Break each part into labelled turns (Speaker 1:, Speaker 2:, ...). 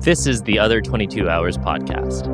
Speaker 1: This is the Other 22 Hours podcast.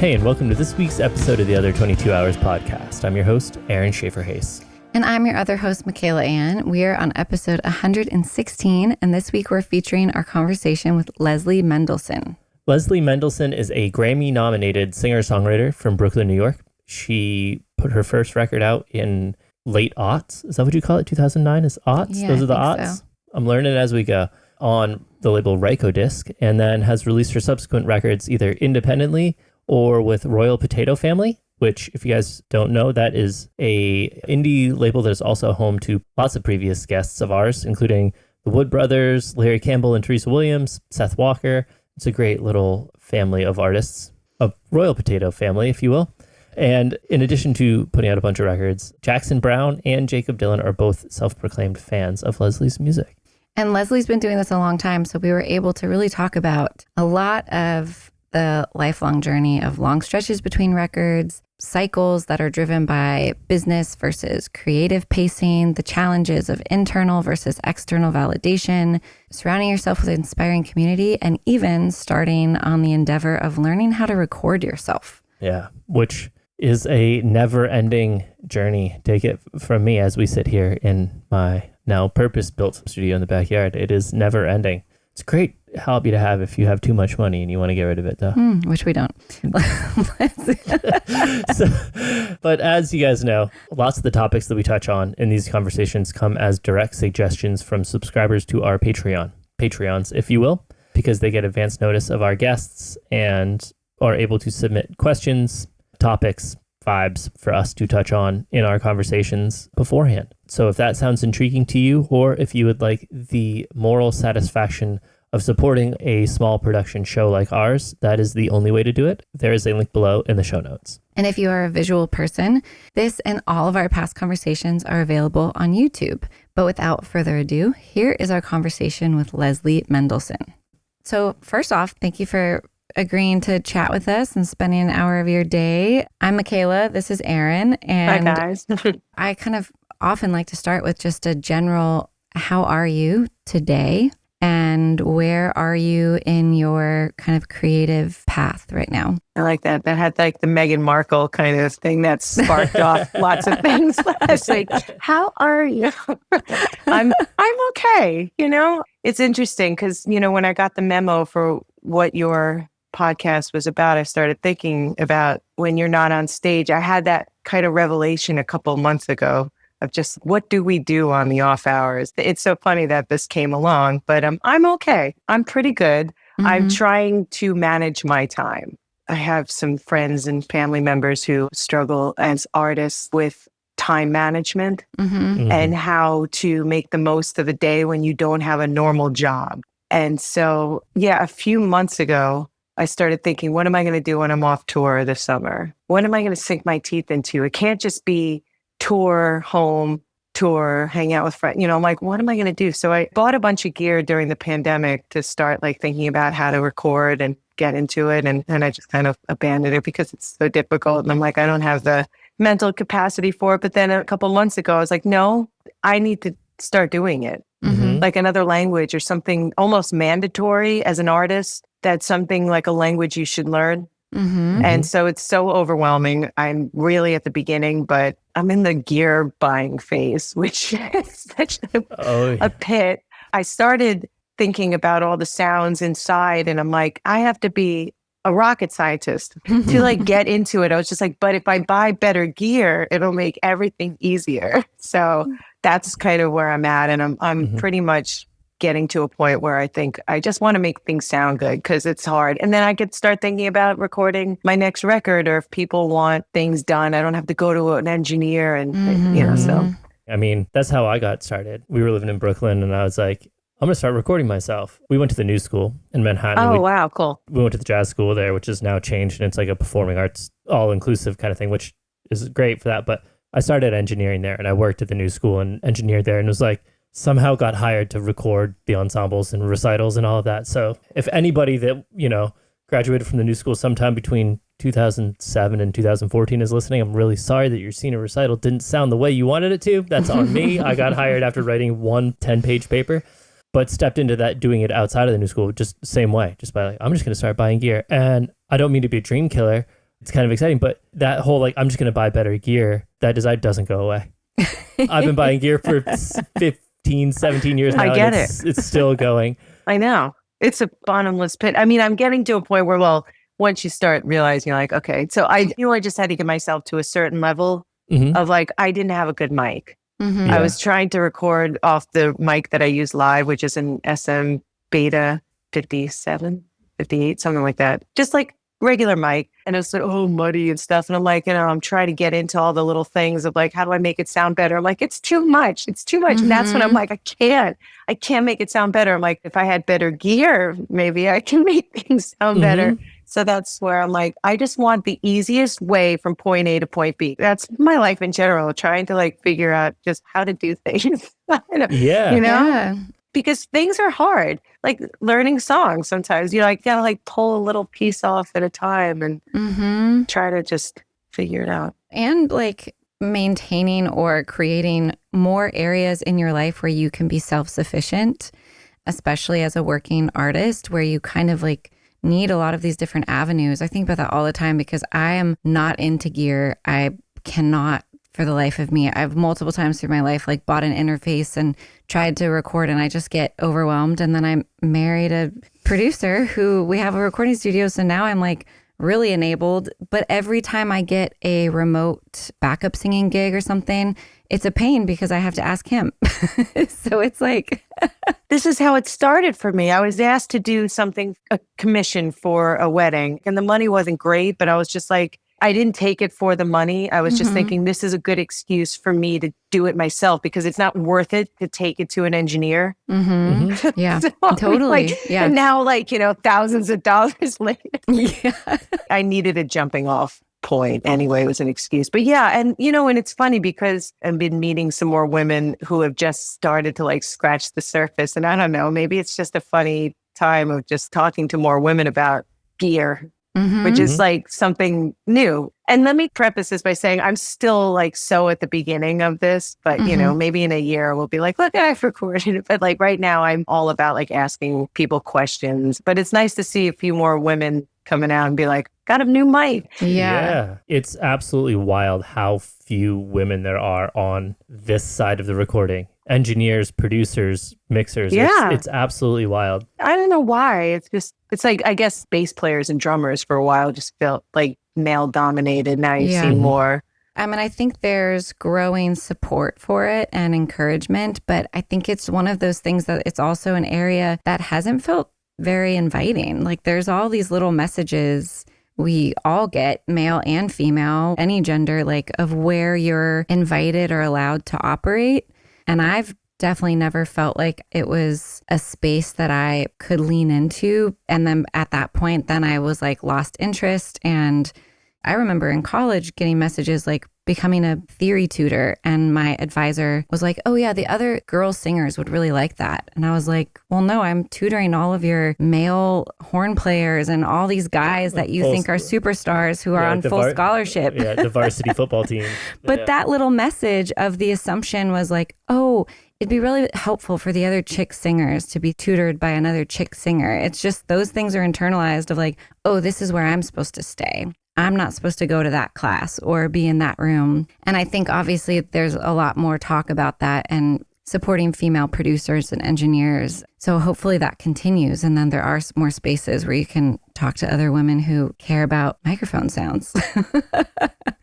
Speaker 1: Hey, and welcome to this week's episode of the Other 22 Hours podcast. I'm your host, Aaron Shafer-Haiss.
Speaker 2: And I'm your other host, Michaela Anne. We are on episode 116, and this week we're featuring our conversation with Leslie Mendelson.
Speaker 1: Leslie Mendelson is a Grammy-nominated singer-songwriter from Brooklyn, New York. She put her first record out in late aughts. Is that what you call it? 2009 is aughts?
Speaker 2: Yeah,
Speaker 1: Those are the
Speaker 2: I think
Speaker 1: aughts?
Speaker 2: so.
Speaker 1: I'm learning as we go. On the label RykoDisc, and then has released her subsequent records either independently or with Royal Potato Family, which, if you guys don't know, that is a indie label that is also home to lots of previous guests of ours, including the Wood Brothers, Larry Campbell and Teresa Williams, Seth Walker. It's a great little family of artists, a Royal Potato Family, if you will. And in addition to putting out a bunch of records, Jackson Browne and Jakob Dylan are both self-proclaimed fans of Leslie's music.
Speaker 2: And Leslie's been doing this a long time, so we were able to really talk about a lot of the lifelong journey of long stretches between records, cycles that are driven by business versus creative pacing, the challenges of internal versus external validation, surrounding yourself with an inspiring community, and even starting on the endeavor of learning how to record yourself.
Speaker 1: Yeah, which is a never-ending journey. Take it from me as we sit here in my now purpose-built studio in the backyard. It is never-ending. It's a great hobby to have if you have too much money and you want to get rid of it, though.
Speaker 2: Which we don't.
Speaker 1: But as you guys know, lots of the topics that we touch on in these conversations come as direct suggestions from subscribers to our Patreons, if you will, because they get advance notice of our guests and are able to submit questions, topics, vibes for us to touch on in our conversations beforehand. So if that sounds intriguing to you, or if you would like the moral satisfaction of supporting a small production show like ours, that is the only way to do it. There is a link below in the show notes.
Speaker 2: And if you are a visual person, this and all of our past conversations are available on YouTube. But without further ado, here is our conversation with Leslie Mendelson. So first off, thank you for agreeing to chat with us and spending an hour of your day. I'm Michaela. This is Aaron. And
Speaker 3: hi, guys.
Speaker 2: I kind of often like to start with just a general, how are you today? And where are you in your kind of creative path right now?
Speaker 3: I like that. That had like the Meghan Markle kind of thing that sparked off lots of things last week. How are you? I'm okay. You know, it's interesting because, you know, when I got the memo for what your podcast was about, I started thinking about when you're not on stage. I had that kind of revelation a couple months ago of just what do we do on the off hours? It's so funny that this came along, but I'm okay. I'm pretty good. Mm-hmm. I'm trying to manage my time. I have some friends and family members who struggle as artists with time management and how to make the most of a day when you don't have a normal job. And so, yeah, a few months ago, I started thinking, what am I going to do when I'm off tour this summer? What am I going to sink my teeth into? It can't just be tour, home, tour, hang out with friends. You know, I'm like, what am I going to do? So I bought a bunch of gear during the pandemic to start like thinking about how to record and get into it. And I just kind of abandoned it because it's so difficult. And I'm like, I don't have the mental capacity for it. But then a couple months ago, I was like, no, I need to start doing it. Like another language or something almost mandatory as an artist. That's something like a language you should learn. And so it's so overwhelming. I'm really at the beginning, but I'm in the gear buying phase, which is such a pit. I started thinking about all the sounds inside and I'm like, I have to be a rocket scientist to like get into it. I was just like, but if I buy better gear, it'll make everything easier. So that's kind of where I'm at. And I'm pretty much getting to a point where I think I just want to make things sound good because it's hard. And then I could start thinking about recording my next record, or if people want things done, I don't have to go to an engineer and, you know, so.
Speaker 1: I mean, that's how I got started. We were living in Brooklyn and I was like, I'm going to start recording myself. We went to the new school in Manhattan.
Speaker 3: Oh, wow. Cool.
Speaker 1: We went to the jazz school there, which is now changed. And it's like a performing arts, all-inclusive kind of thing, which is great for that. But I started engineering there and I worked at the new school and engineered there and was like, somehow got hired to record the ensembles and recitals and all of that. So if anybody that, you know, graduated from the new school sometime between 2007 and 2014 is listening, I'm really sorry that your senior recital didn't sound the way you wanted it to. That's on me. I got hired after writing one 10-page paper, but stepped into that doing it outside of the new school just the same way, just by like, I'm just going to start buying gear. And I don't mean to be a dream killer. It's kind of exciting, but that whole like, I'm just going to buy better gear, that desire doesn't go away. I've been buying gear for 15, 17 years now.
Speaker 3: I get
Speaker 1: it's still going.
Speaker 3: I know. It's a bottomless pit. I mean, I'm getting to a point where, well, once you start realizing, you're like, okay, so I just had to get myself to a certain level of like, I didn't have a good mic.
Speaker 2: Mm-hmm.
Speaker 3: I was trying to record off the mic that I use live, which is an SM Beta 57, 58, something like that. Just like regular mic. And it was like, oh, muddy and stuff. And I'm like, I'm trying to get into all the little things of like, how do I make it sound better? I'm like, it's too much. It's too much. And that's when I'm like, I can't make it sound better. I'm like, if I had better gear, maybe I can make things sound better. So that's where I'm like, I just want the easiest way from point A to point B. That's my life in general, trying to like figure out just how to do things.
Speaker 1: Yeah.
Speaker 3: You know?
Speaker 2: Yeah.
Speaker 3: Because things are hard. Like learning songs sometimes, you like gotta like pull a little piece off at a time and try to just figure it out.
Speaker 2: And like maintaining or creating more areas in your life where you can be self-sufficient, especially as a working artist, where you kind of like need a lot of these different avenues. I think about that all the time because I am not into gear. I cannot for the life of me. I've multiple times through my life like bought an interface and tried to record and I just get overwhelmed. And then I married a producer who we have a recording studio. So now I'm like really enabled. But every time I get a remote backup singing gig or something, it's a pain because I have to ask him. So it's like...
Speaker 3: This is how it started for me. I was asked to do something, a commission for a wedding, and the money wasn't great, but I was just like, I didn't take it for the money. I was just thinking this is a good excuse for me to do it myself because it's not worth it to take it to an engineer.
Speaker 2: Yeah,
Speaker 3: So,
Speaker 2: totally.
Speaker 3: Like,
Speaker 2: yeah.
Speaker 3: And now, like, thousands of dollars later,
Speaker 2: Yeah.
Speaker 3: I needed a jumping off point anyway. It was an excuse. But yeah, and and it's funny because I've been meeting some more women who have just started to like scratch the surface. And I don't know, maybe it's just a funny time of just talking to more women about gear, which is like something new. And let me preface this by saying I'm still like so at the beginning of this, but maybe in a year we'll be like, look, I've recorded it. But like right now I'm all about like asking people questions. But it's nice to see a few more women coming out and be like, got a new mic.
Speaker 2: Yeah.
Speaker 1: It's absolutely wild how few women there are on this side of the recording. Engineers, producers, mixers.
Speaker 3: Yeah.
Speaker 1: It's absolutely wild.
Speaker 3: I don't know why. It's like, I guess bass players and drummers for a while just felt like male dominated. Now you see more.
Speaker 2: I mean, I think there's growing support for it and encouragement, but I think it's one of those things that it's also an area that hasn't felt very inviting. Like there's all these little messages we all get, male and female, any gender, like of where you're invited or allowed to operate. And I've definitely never felt like it was a space that I could lean into. And then at that point, then I was like lost interest. And I remember in college getting messages like becoming a theory tutor. And my advisor was like, oh yeah, the other girl singers would really like that. And I was like, well, no, I'm tutoring all of your male horn players and all these guys that you think are superstars who are on full scholarship.
Speaker 1: Yeah, the varsity football team.
Speaker 2: But that little message of the assumption was like, oh, it'd be really helpful for the other chick singers to be tutored by another chick singer. It's just those things are internalized of like, oh, this is where I'm supposed to stay. I'm not supposed to go to that class or be in that room. And I think obviously there's a lot more talk about that and supporting female producers and engineers. So hopefully that continues. And then there are more spaces where you can talk to other women who care about microphone sounds.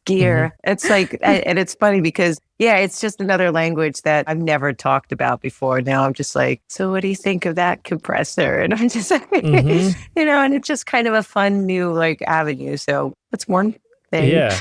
Speaker 3: Gear. It's like, and it's funny because, yeah, it's just another language that I've never talked about before. Now I'm just like, so what do you think of that compressor? And I'm just like, and it's just kind of a fun new like avenue. So that's one thing.
Speaker 1: Yeah.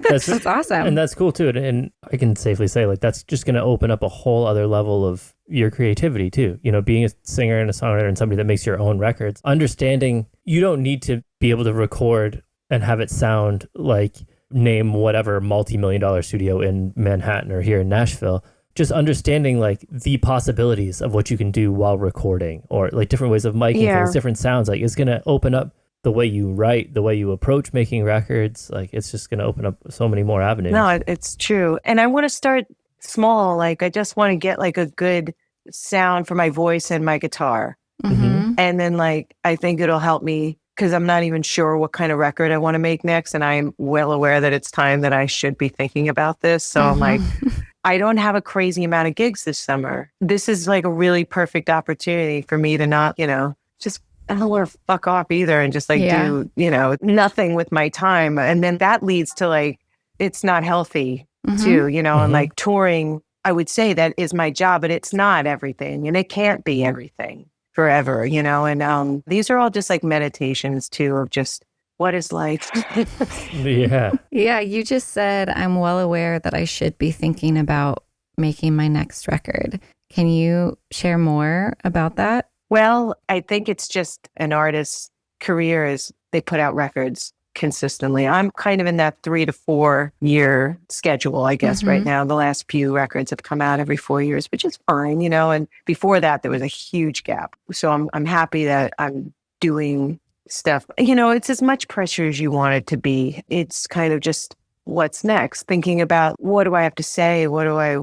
Speaker 2: That's awesome.
Speaker 1: And that's cool too. And I can safely say like, that's just going to open up a whole other level of your creativity too. Being a singer and a songwriter and somebody that makes your own records, understanding you don't need to be able to record and have it sound like name whatever multi-million-dollar studio in Manhattan or here in Nashville. Just understanding like the possibilities of what you can do while recording or like different ways of miking things, different sounds, like it's going to open up the way you write, the way you approach making records, like it's just going to open up so many more avenues.
Speaker 3: No, it's true. And I want to start small. Like I just want to get like a good sound for my voice and my guitar.
Speaker 2: Mm-hmm.
Speaker 3: And then like, I think it'll help me because I'm not even sure what kind of record I want to make next. And I'm well aware that it's time that I should be thinking about this. So I'm like, I don't have a crazy amount of gigs this summer. This is like a really perfect opportunity for me to not, just I don't want to fuck off either and just like do, nothing with my time. And then that leads to like, it's not healthy too, and like touring, I would say that is my job, but it's not everything and it can't be everything forever, and these are all just like meditations too of just what is life.
Speaker 2: Yeah, you just said I'm well aware that I should be thinking about making my next record. Can you share more about that?
Speaker 3: Well, I think it's just an artist's career is they put out records consistently. I'm kind of in that 3 to 4 year schedule, I guess, right now. The last few records have come out every 4 years, which is fine, and before that, there was a huge gap. So I'm happy that I'm doing stuff. It's as much pressure as you want it to be. It's kind of just what's next, thinking about what do I have to say? What do I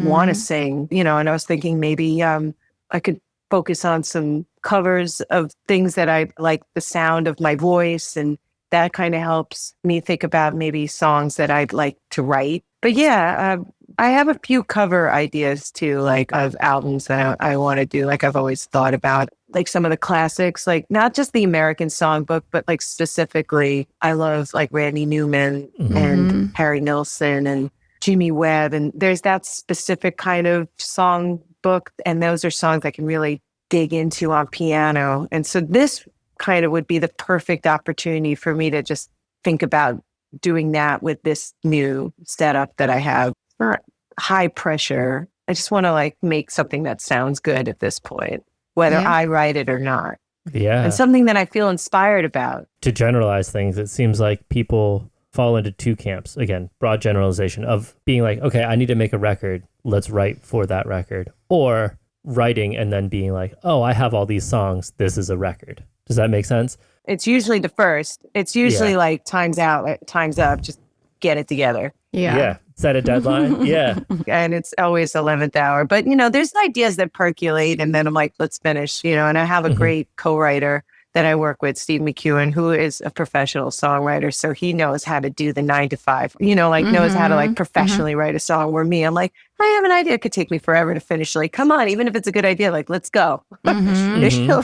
Speaker 3: want to sing? And I was thinking maybe I could focus on some covers of things that I like the sound of my voice, and that kind of helps me think about maybe songs that I'd like to write. But yeah, I have a few cover ideas too, like of albums that I want to do. Like I've always thought about like some of the classics, like not just the American Songbook, but like specifically, I love like Randy Newman and Harry Nilsson and Jimmy Webb. And there's that specific kind of songbook. And those are songs I can really dig into on piano. And so this kind of would be the perfect opportunity for me to just think about doing that with this new setup that I have. For high pressure. I just want to like make something that sounds good at this point, whether I write it or not.
Speaker 1: Yeah.
Speaker 3: And something that I feel inspired about.
Speaker 1: To generalize things, it seems like people fall into two camps. Again, broad generalization of being like, okay, I need to make a record. Let's write for that record. Or writing and then being like, oh, I have all these songs. This is a record. Does that make sense?
Speaker 3: It's usually the first. It's usually like time's out, time's up. Just get it together.
Speaker 1: Yeah. Set a deadline. Yeah.
Speaker 3: And it's always 11th hour. But, there's ideas that percolate and then I'm like, let's finish, and I have a great co-writer that I work with, Steve McEwen, who is a professional songwriter. So he knows how to do the 9 to 5, knows how to like professionally write a song, where me, I'm like, I have an idea. It could take me forever to finish. Like, come on, even if it's a good idea, like, let's go. He'll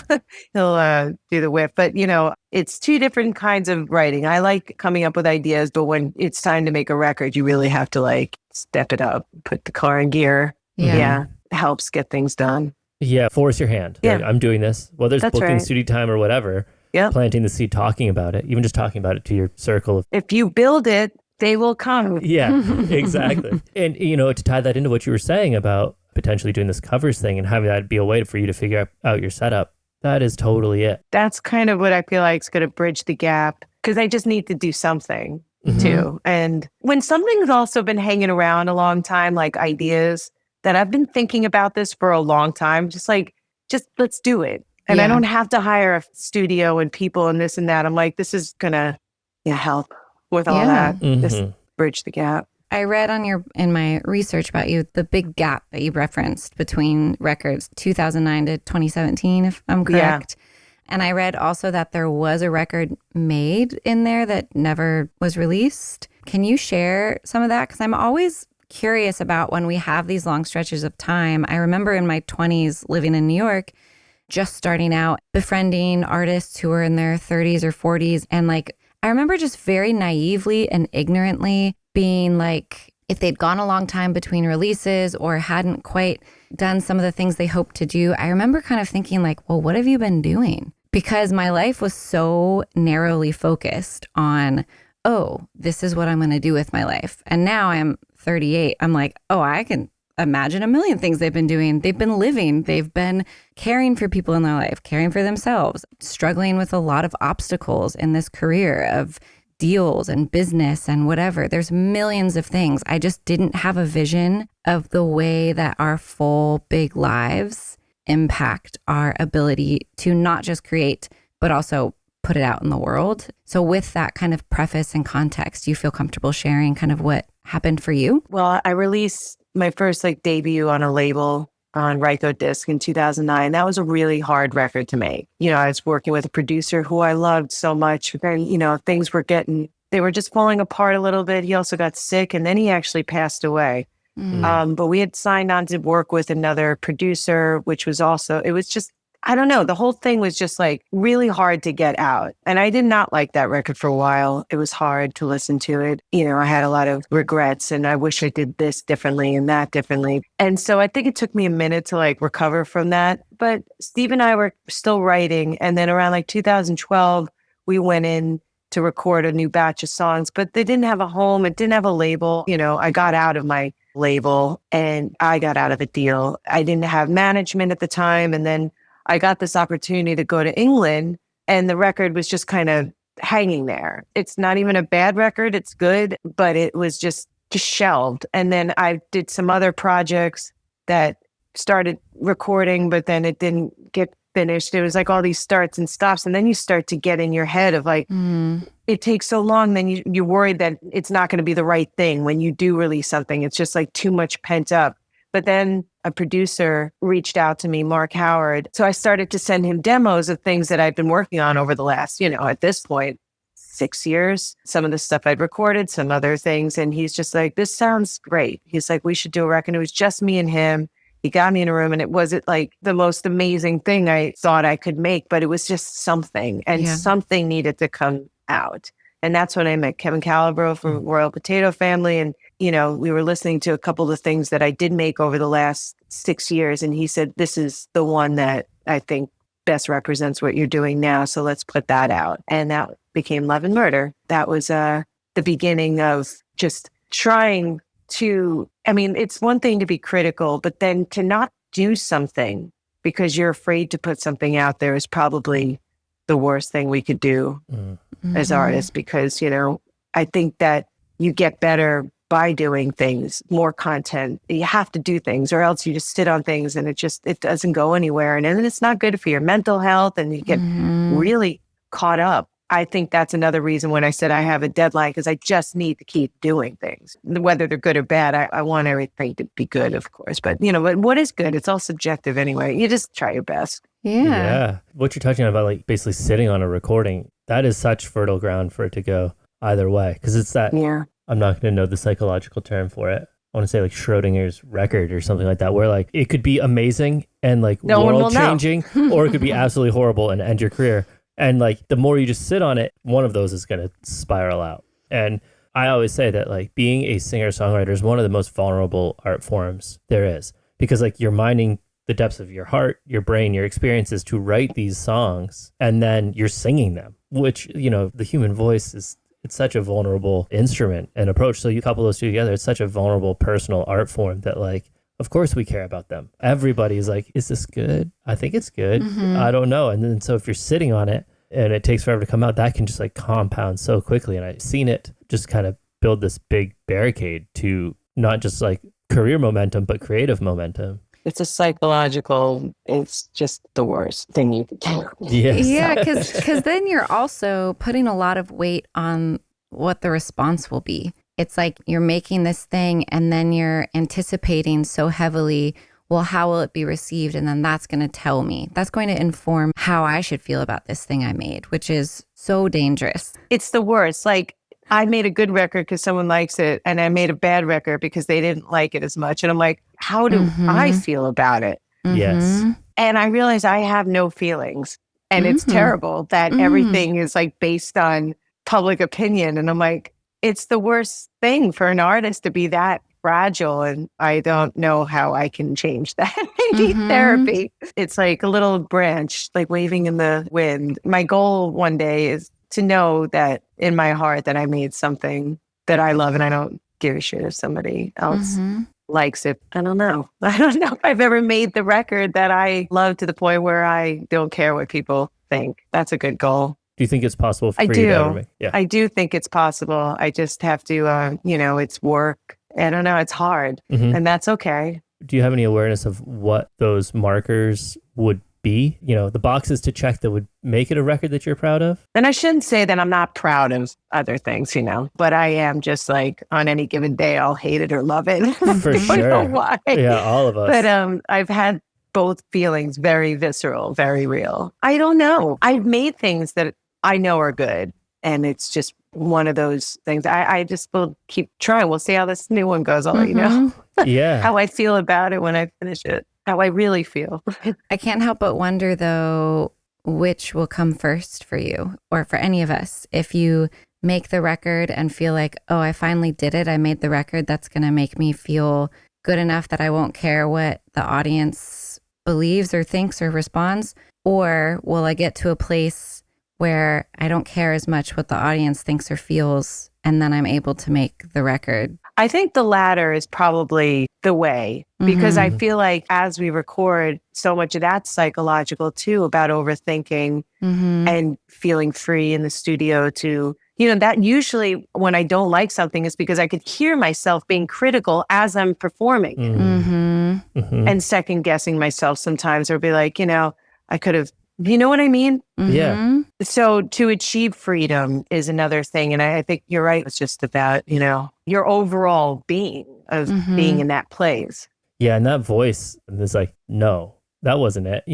Speaker 3: do the whip. But, it's two different kinds of writing. I like coming up with ideas, but when it's time to make a record, you really have to like step it up, put the car in gear. Yeah. Helps get things done.
Speaker 1: Yeah, force your hand.
Speaker 3: Yeah.
Speaker 1: Like, I'm doing this, whether it's booking studio time or whatever, planting the seed, talking about it, even just talking about it to your circle.
Speaker 3: If you build it, they will come.
Speaker 1: Yeah, exactly. And, to tie that into what you were saying about potentially doing this covers thing and having that be a way for you to figure out your setup, that is totally it.
Speaker 3: That's kind of what I feel like is going to bridge the gap, because I just need to do something too. And when something's also been hanging around a long time, like ideas, that I've been thinking about this for a long time, just let's do it. And I don't have to hire a studio and people and this and that. I'm like, this is going to help with all that. Just bridge the gap.
Speaker 2: I read in my research about you, the big gap that you referenced between records, 2009 to 2017, if I'm correct. And I read also that there was a record made in there that never was released. Can you share some of that? Because I'm always curious about when we have these long stretches of time. I remember in my 20s living in New York, just starting out, befriending artists who were in their 30s or 40s. And like, I remember just very naively and ignorantly being like, if they'd gone a long time between releases or hadn't quite done some of the things they hoped to do, I remember kind of thinking like, well, what have you been doing? Because my life was so narrowly focused on, oh, this is what I'm going to do with my life. And now I'm 38. I'm like, oh, I can imagine a million things they've been doing. They've been living. They've been caring for people in their life, caring for themselves, struggling with a lot of obstacles in this career of deals and business and whatever. There's millions of things. I just didn't have a vision of the way that our full big lives impact our ability to not just create, but also put it out in the world. So with that kind of preface and context, do you feel comfortable sharing kind of what happened for you?
Speaker 3: Well, I released my first debut on a label on RykoDisc in 2009. That was a really hard record to make. I was working with a producer who I loved so much. And, things were they were just falling apart a little bit. He also got sick and then he actually passed away. But we had signed on to work with another producer, which was also, it was just, I don't know. The whole thing was just really hard to get out. And I did not like that record for a while. It was hard to listen to it. I had a lot of regrets and I wish I did this differently and that differently. And so I think it took me a minute to recover from that. But Steve and I were still writing. And then around 2012, we went in to record a new batch of songs, but they didn't have a home. It didn't have a label. I got out of my label and I got out of a deal. I didn't have management at the time. And then I got this opportunity to go to England and the record was just kind of hanging there. It's not even a bad record. It's good, but it was just shelved. And then I did some other projects that started recording, but then it didn't get finished. It was all these starts and stops. And then you start to get in your head of it takes so long. Then you're worried that it's not going to be the right thing when you do release something. It's just too much pent up. But then a producer reached out to me, Mark Howard. So I started to send him demos of things that I'd been working on over the last, at this point, 6 years. Some of the stuff I'd recorded, some other things. And he's just this sounds great. He's we should do a record. It was just me and him. He got me in a room and it wasn't the most amazing thing I thought I could make, but it was just something and something needed to come out. And that's when I met Kevin Calabro from Royal Potato Family. And, we were listening to a couple of things that I did make over the last 6 years. And he said, this is the one that I think best represents what you're doing now. So let's put that out. And that became Love and Murder. That was the beginning of just trying to, it's one thing to be critical, but then to not do something because you're afraid to put something out there is probably the worst thing we could do as artists, because, I think that you get better by doing things, more content. You have to do things or else you just sit on things and it doesn't go anywhere. And then it's not good for your mental health and you get really caught up. I think that's another reason when I said I have a deadline, because I just need to keep doing things, whether they're good or bad. I want everything to be good, of course. But, but what is good? It's all subjective anyway. You just try your best.
Speaker 1: Yeah. What you're talking about, basically sitting on a recording, that is such fertile ground for it to go either way. Because it's that, I'm not going to know the psychological term for it. I want to say Schrodinger's record or something like that, where it could be amazing and
Speaker 3: no
Speaker 1: world changing, or it could be absolutely horrible and end your career. And the more you just sit on it, one of those is going to spiral out. And I always say that being a singer-songwriter is one of the most vulnerable art forms there is, because you're mining the depths of your heart, your brain, your experiences to write these songs, and then you're singing them, which, the human voice it's such a vulnerable instrument and approach. So you couple those two together, it's such a vulnerable personal art form that of course we care about them. Everybody's is this good? I think it's good. I don't know. And then so if you're sitting on it and it takes forever to come out, that can just compound so quickly. And I've seen it just kind of build this big barricade to not just career momentum, but creative momentum.
Speaker 3: It's it's just the worst thing you can do.
Speaker 1: Yes.
Speaker 2: Yeah, because then you're also putting a lot of weight on what the response will be. It's you're making this thing and then you're anticipating so heavily, well, how will it be received? And then that's going to tell me. That's going to inform how I should feel about this thing I made, which is so dangerous.
Speaker 3: It's the worst. I made a good record because someone likes it, and I made a bad record because they didn't like it as much. And I'm how do I feel about it?
Speaker 1: Yes.
Speaker 3: And I realize I have no feelings. And it's terrible that everything is based on public opinion. And I'm it's the worst thing for an artist to be that fragile. And I don't know how I can change that. I need therapy. It's a little branch, waving in the wind. My goal one day is to know that in my heart that I made something that I love, and I don't give a shit if somebody else likes it. I don't know if I've ever made the record that I love to the point where I don't care what people think. That's a good goal.
Speaker 1: Do you think it's possible for you to ever make? Yeah.
Speaker 3: I do think it's possible. I just have to, it's work. I don't know. It's hard, and that's okay.
Speaker 1: Do you have any awareness of what those markers would be, the boxes to check that would make it a record that you're proud of?
Speaker 3: And I shouldn't say that I'm not proud of other things, but I am just like on any given day, I'll hate it or love it.
Speaker 1: For sure.
Speaker 3: I don't know why.
Speaker 1: Yeah, all of us.
Speaker 3: But I've had both feelings, very visceral, very real. I don't know. I've made things that I know are good. And it's just one of those things. I just will keep trying. We'll see how this new one goes. I'll let you know.
Speaker 1: Yeah.
Speaker 3: How I feel about it when I finish it. How I really feel.
Speaker 2: I can't help but wonder, though, which will come first for you or for any of us. If you make the record and feel like, oh, I finally did it. I made the record. That's going to make me feel good enough that I won't care what the audience believes or thinks or responds. Or will I get to a place where I don't care as much what the audience thinks or feels, and then I'm able to make the record?
Speaker 3: I think the latter is probably the way, because I feel like as we record, so much of that's psychological too, about overthinking and feeling free in the studio to, that usually when I don't like something is because I could hear myself being critical as I'm performing and second guessing myself sometimes, or be like, I could have, you know what I mean?
Speaker 1: Yeah.
Speaker 3: So to achieve freedom is another thing. And I think you're right. It's just about, your overall being of being in that place.
Speaker 1: Yeah. And that voice is like, no, that wasn't it,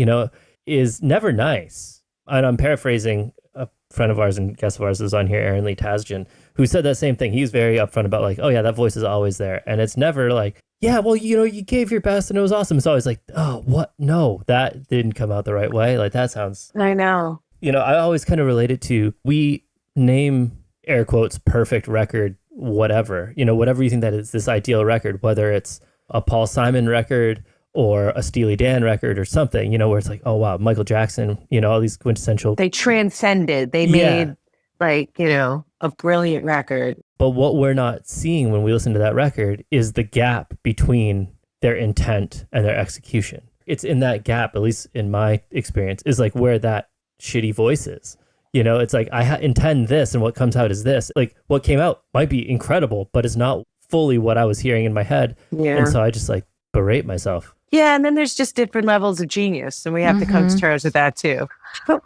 Speaker 1: is never nice. And I'm paraphrasing a friend of ours and guest of ours is on here, Aaron Shafer-Haiss, who said that same thing. He's very upfront about like, oh yeah, that voice is always there. And it's never like, yeah, well, you gave your best and it was awesome. It's always like, oh, what? No, that didn't come out the right way. Like that sounds...
Speaker 3: I know.
Speaker 1: I always kind of relate it to, we name, air quotes, perfect record, whatever, whatever you think that is this ideal record, whether it's a Paul Simon record or a Steely Dan record or something, where it's like, oh, wow, Michael Jackson, all these quintessential...
Speaker 3: They transcended. They made a brilliant record.
Speaker 1: But what we're not seeing when we listen to that record is the gap between their intent and their execution. It's in that gap, at least in my experience, is like where that shitty voice is. It's like I intend this and what comes out is this. Like what came out might be incredible, but it's not fully what I was hearing in my head. Yeah. And so I just like berate myself.
Speaker 3: Yeah, and then there's just different levels of genius, and we have to come to terms with that too.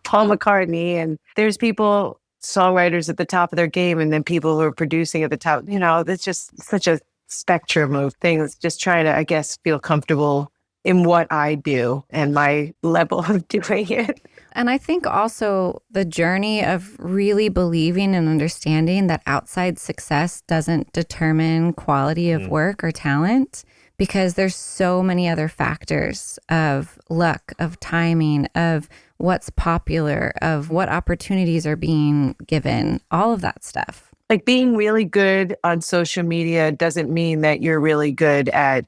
Speaker 3: Paul McCartney, and there's people... songwriters at the top of their game, and then people who are producing at the top. It's just such a spectrum of things. Just trying to, I guess, feel comfortable in what I do and my level of doing it.
Speaker 2: And I think also the journey of really believing and understanding that outside success doesn't determine quality of work or talent, because there's so many other factors of luck, of timing, of what's popular, of what opportunities are being given, all of that stuff.
Speaker 3: Like being really good on social media doesn't mean that you're really good at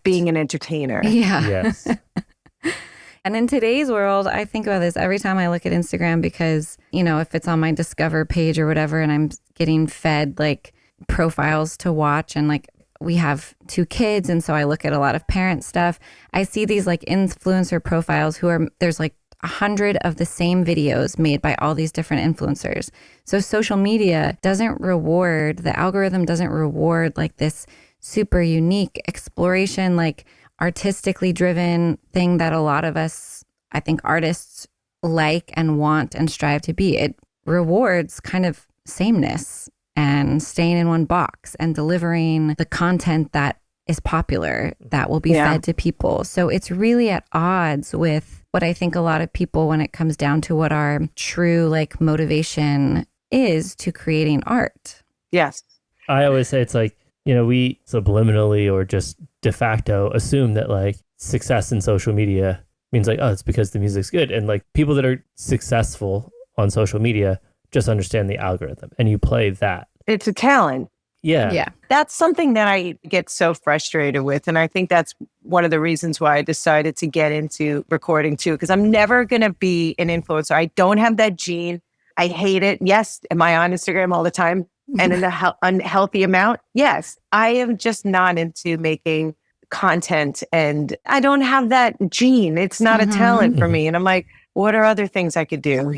Speaker 3: being an entertainer.
Speaker 2: Yeah.
Speaker 1: Yes.
Speaker 2: And in today's world, I think about this every time I look at Instagram, because, if it's on my Discover page or whatever, and I'm getting fed like profiles to watch, and like we have 2 kids, and so I look at a lot of parent stuff. I see these like influencer profiles there's like 100 of the same videos made by all these different influencers. So social media doesn't reward, the algorithm doesn't reward like this super unique exploration, like artistically driven thing that a lot of us, I think artists like and want and strive to be. It rewards kind of sameness and staying in one box and delivering the content that is popular, that will be fed to people. So it's really at odds with what I think a lot of people, when it comes down to what our true like motivation is to creating art.
Speaker 3: Yes.
Speaker 1: I always say it's like, we subliminally or just de facto assume that like success in social media means like, oh, it's because the music's good. And like people that are successful on social media just understand the algorithm, and you play that.
Speaker 3: It's a talent.
Speaker 1: Yeah.
Speaker 3: That's something that I get so frustrated with. And I think that's one of the reasons why I decided to get into recording too, because I'm never going to be an influencer. I don't have that gene. I hate it. Yes. Am I on Instagram all the time and in an unhealthy amount? Yes. I am just not into making content, and I don't have that gene. It's not a talent for me. And I'm like, what are other things I could do?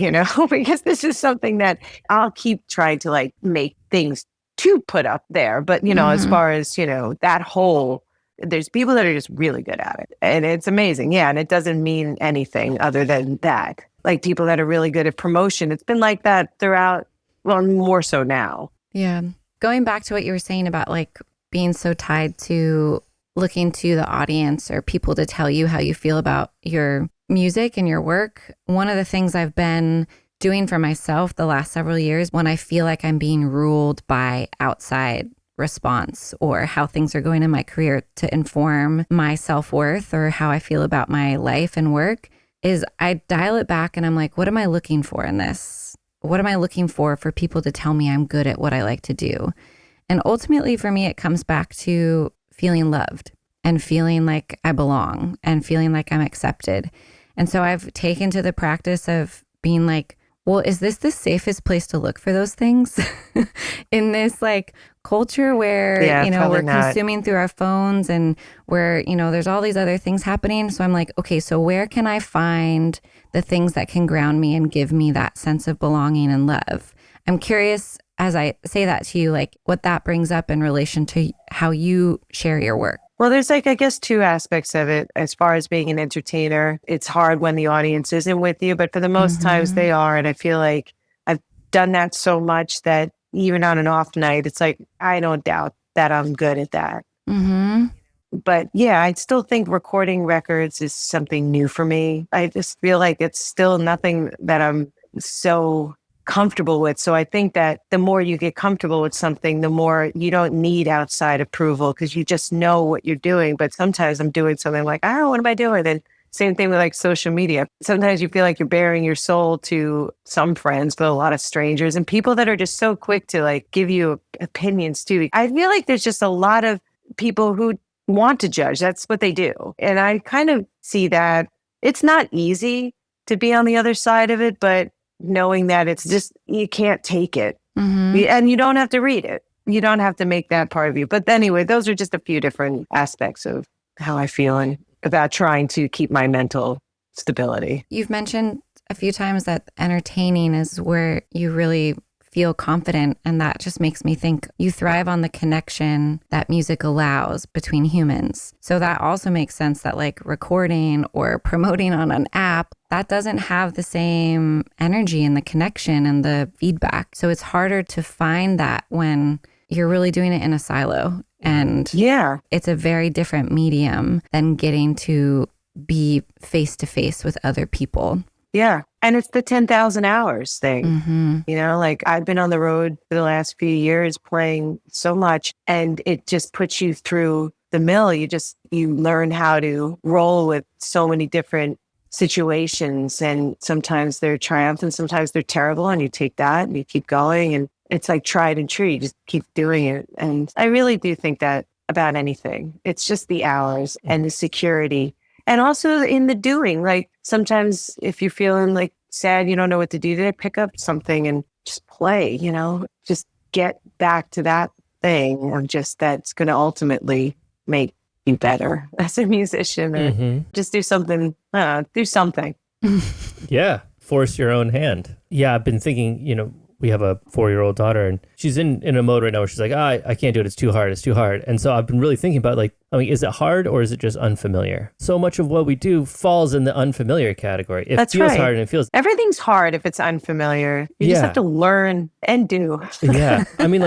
Speaker 3: Because this is something that I'll keep trying to like make things to put up there. But, as far as, that whole There's people that are just really good at it. And it's amazing. Yeah. And it doesn't mean anything other than that. Like people that are really good at promotion. It's been like that throughout, well, more so now.
Speaker 2: Yeah. Going back to what you were saying about like being so tied to looking to the audience or people to tell you how you feel about your music and your work. One of the things I've been doing for myself the last several years when I feel like I'm being ruled by outside response or how things are going in my career to inform my self-worth or how I feel about my life and work is I dial it back and I'm like, what am I looking for in this? What am I looking for people to tell me I'm good at what I like to do? And ultimately for me, it comes back to feeling loved and feeling like I belong and feeling like I'm accepted. And so I've taken to the practice of being like, well, is this the safest place to look for those things in this like culture where, we're consuming through our phones and where, there's all these other things happening. So I'm like, okay, so where can I find the things that can ground me and give me that sense of belonging and love? I'm curious as I say that to you, like what that brings up in relation to how you share your work.
Speaker 3: Well, there's like, I guess, two aspects of it. As far as being an entertainer, it's hard when the audience isn't with you, but for the most times they are. And I feel like I've done that so much that even on an off night, it's like, I don't doubt that I'm good at that. But yeah, I still think recording records is something new for me. I just feel like it's still nothing that I'm so comfortable with. So I think that the more you get comfortable with something, the more you don't need outside approval because you just know what you're doing. But sometimes I'm doing something like, oh, what am I doing? Then same thing with like social media. Sometimes you feel like you're bearing your soul to some friends, but a lot of strangers and people that are just so quick to like give you opinions too. I feel like there's just a lot of people who want to judge. That's what they do. And I kind of see that it's not easy to be on the other side of it, but knowing that it's just, you can't take it and you don't have to read it. You don't have to make that part of you. But anyway, those are just a few different aspects of how I feel and about trying to keep my mental stability.
Speaker 2: You've mentioned a few times that entertaining is where you really feel confident. And that just makes me think you thrive on the connection that music allows between humans. So that also makes sense that like recording or promoting on an app, that doesn't have the same energy and the connection and the feedback. So it's harder to find that when you're really doing it in a silo. And it's a very different medium than getting to be face to face with other people.
Speaker 3: Yeah. And it's the 10,000 hours thing. Like I've been on the road for the last few years playing so much and it just puts you through the mill. You learn how to roll with so many different situations and sometimes they're triumphant, sometimes they're terrible and you take that and you keep going and it's like tried and true. You just keep doing it. And I really do think that about anything. It's just the hours and the security. And also in the doing, like sometimes if you're feeling like sad, you don't know what to do today, pick up something and just play, just get back to that thing or just that's going to ultimately make you better as a musician or just do something, do something.
Speaker 1: Yeah. Force your own hand. Yeah. I've been thinking, we have a 4-year-old daughter and she's in a mode right now where she's like, I can't do it. It's too hard. It's too hard. And so I've been really thinking about is it hard or is it just unfamiliar? So much of what we do falls in the unfamiliar category. It feels hard and it feels...
Speaker 3: Everything's hard if it's unfamiliar. You just have to learn and do.
Speaker 1: Yeah. I mean,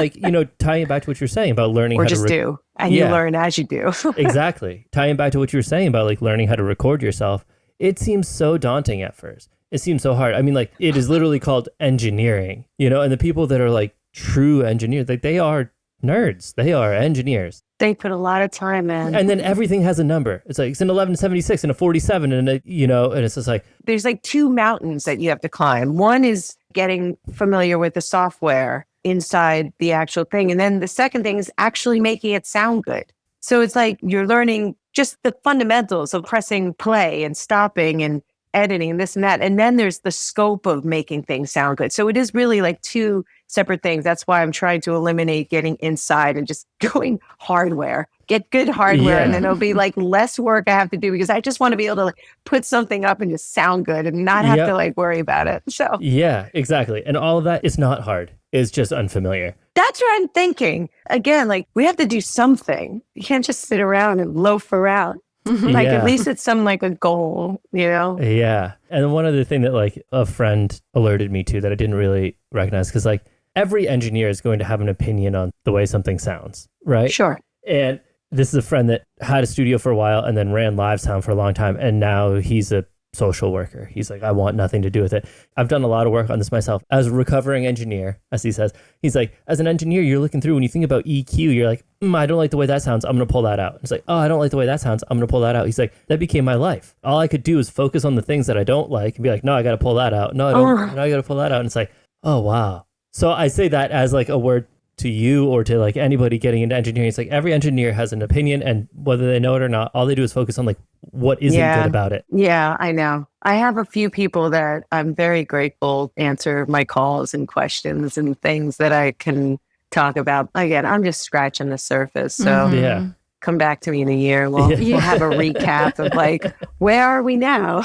Speaker 1: tying it back to what you're saying about learning
Speaker 3: or
Speaker 1: how
Speaker 3: just
Speaker 1: to...
Speaker 3: do. And you learn as you do.
Speaker 1: Exactly. Tying back to what you were saying about learning how to record yourself. It seems so daunting at first. It seems so hard. I mean, it is literally called engineering, and the people that are true engineers, they are nerds. They are engineers.
Speaker 3: They put a lot of time in.
Speaker 1: And then everything has a number. It's it's an 1176 and a 47 and and it's just
Speaker 3: there's two mountains that you have to climb. One is getting familiar with the software inside the actual thing. And then the second thing is actually making it sound good. So it's you're learning just the fundamentals of pressing play and stopping and editing this and that. And then there's the scope of making things sound good. So it is really two separate things. That's why I'm trying to eliminate getting inside and just going hardware. Get good hardware and then it'll be less work I have to do because I just want to be able to put something up and just sound good and not have to worry about it. So
Speaker 1: yeah, exactly. And all of that is not hard. It's just unfamiliar.
Speaker 3: That's what I'm thinking. Again, like we have to do something. You can't just sit around and loaf around. Like at least it's some like a goal,
Speaker 1: Yeah. And one other thing that like a friend alerted me to that I didn't really recognize, because like every engineer is going to have an opinion on the way something sounds, right?
Speaker 3: Sure.
Speaker 1: And this is a friend that had a studio for a while and then ran Live Sound for a long time. And now he's a social worker. He's like, I want nothing to do with it. I've done a lot of work on this myself as a recovering engineer, as he says. He's like, as an engineer, you're looking through, when you think about EQ, you're like, I don't like the way that sounds. I'm going to pull that out. It's like, oh, I don't like the way that sounds. I'm going to pull that out. He's like, that became my life. All I could do is focus on the things that I don't like and be like, no, I got to pull that out. No, I don't. No, I got to pull that out. And it's like, oh, wow. So I say that as like a word to you or to like anybody getting into engineering. It's like every engineer has an opinion, and whether they know it or not, all they do is focus on like what isn't good about it.
Speaker 3: Yeah, I know. I have a few people that I'm very grateful answer my calls and questions and things that I can talk about. Again, I'm just scratching the surface. So come back to me in a year. We'll have a recap of like, where are we now?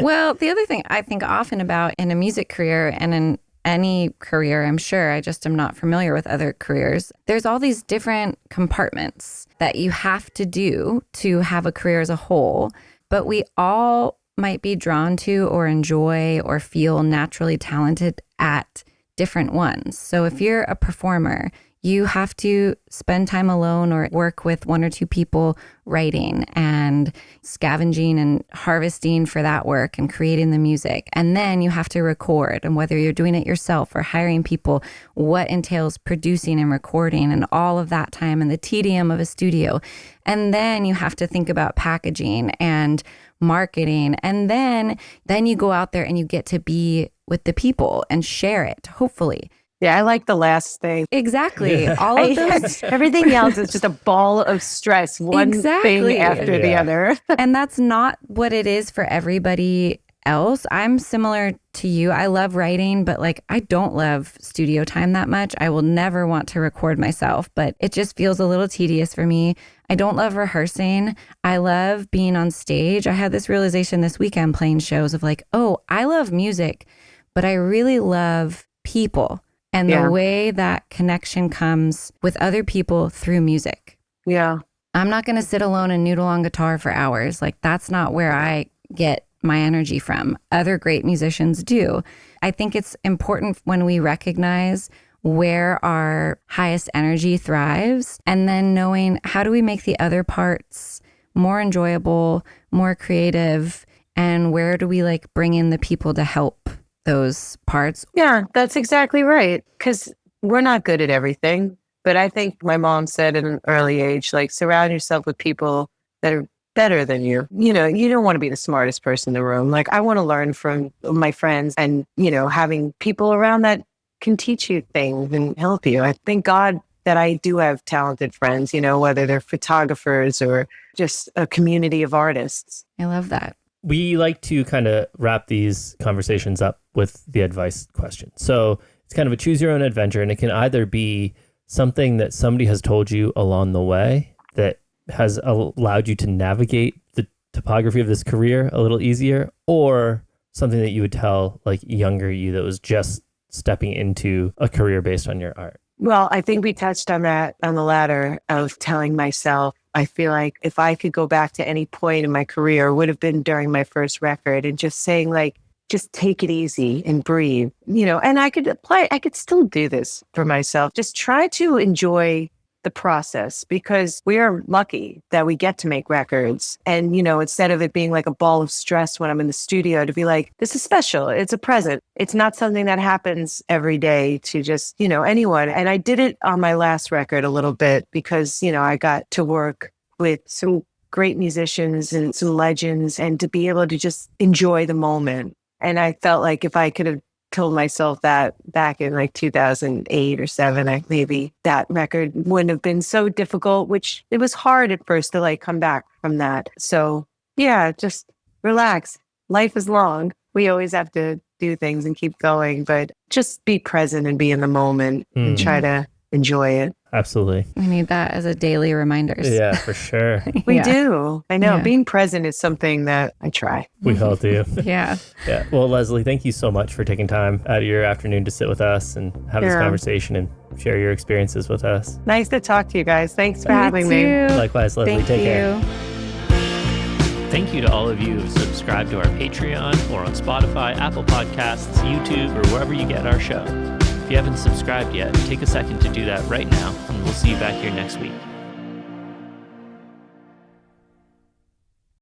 Speaker 2: Well, the other thing I think often about in a music career and in any career, I'm sure, I just am not familiar with other careers. There's all these different compartments that you have to do to have a career as a whole, but we all might be drawn to or enjoy or feel naturally talented at different ones. So if you're a performer, you have to spend time alone or work with one or two people writing and scavenging and harvesting for that work and creating the music. And then you have to record. And whether you're doing it yourself or hiring people, what entails producing and recording and all of that time and the tedium of a studio. And then you have to think about packaging and marketing. And then you go out there and you get to be with the people and share it, hopefully.
Speaker 3: Yeah, I like the last thing.
Speaker 2: Exactly. All of those.
Speaker 3: Everything else is just a ball of stress, one thing after the other.
Speaker 2: And that's not what it is for everybody else. I'm similar to you. I love writing, but like I don't love studio time that much. I will never want to record myself, but it just feels a little tedious for me. I don't love rehearsing. I love being on stage. I had this realization this weekend playing shows of like, oh, I love music, but I really love people. And the way that connection comes with other people through music.
Speaker 3: Yeah.
Speaker 2: I'm not going to sit alone and noodle on guitar for hours. Like that's not where I get my energy from. Other great musicians do. I think it's important when we recognize where our highest energy thrives and then knowing how do we make the other parts more enjoyable, more creative, and where do we like bring in the people to help those parts.
Speaker 3: Yeah, that's exactly right. Because we're not good at everything. But I think my mom said at an early age, like, surround yourself with people that are better than you. You know, you don't want to be the smartest person in the room. Like, I want to learn from my friends and, having people around that can teach you things and help you. I thank God that I do have talented friends, whether they're photographers or just a community of artists.
Speaker 2: I love that.
Speaker 1: We like to kind of wrap these conversations up with the advice question. So it's kind of a choose your own adventure, and it can either be something that somebody has told you along the way that has allowed you to navigate the topography of this career a little easier, or something that you would tell like younger you that was just stepping into a career based on your art.
Speaker 3: Well, I think we touched on that on the latter of telling myself, I feel like if I could go back to any point in my career, it would have been during my first record and just saying like, just take it easy and breathe, and I could still do this for myself. Just try to enjoy the process because we are lucky that we get to make records. And, instead of it being like a ball of stress when I'm in the studio, to be like, this is special. It's a present. It's not something that happens every day to just, anyone. And I did it on my last record a little bit because, I got to work with some great musicians and some legends and to be able to just enjoy the moment. And I felt like if I could have told myself that back in like 2008 or 7, maybe that record wouldn't have been so difficult, which it was hard at first to like come back from that. So yeah, just relax. Life is long. We always have to do things and keep going, but just be present and be in the moment and try to enjoy it.
Speaker 1: absolutely.
Speaker 2: We need that as a daily reminder.
Speaker 1: Yeah, for sure.
Speaker 3: We
Speaker 2: Yeah.
Speaker 3: do. I know.
Speaker 2: Yeah.
Speaker 3: Being present is something that I try.
Speaker 1: We all do.
Speaker 2: Yeah.
Speaker 1: Yeah. Well, Leslie, thank you so much for taking time out of your afternoon to sit with us and have this
Speaker 3: Yeah.
Speaker 1: conversation and share your experiences with us.
Speaker 3: Nice to talk to you guys. Thanks for having me.
Speaker 2: too.
Speaker 1: Likewise, Leslie.
Speaker 2: Thank
Speaker 1: Take
Speaker 2: you.
Speaker 1: care. Thank you to all of you who subscribe to our Patreon or on Spotify, Apple Podcasts, YouTube, or wherever you get our show. If you haven't subscribed yet, take a second to do that right now, and we'll see you back here next week.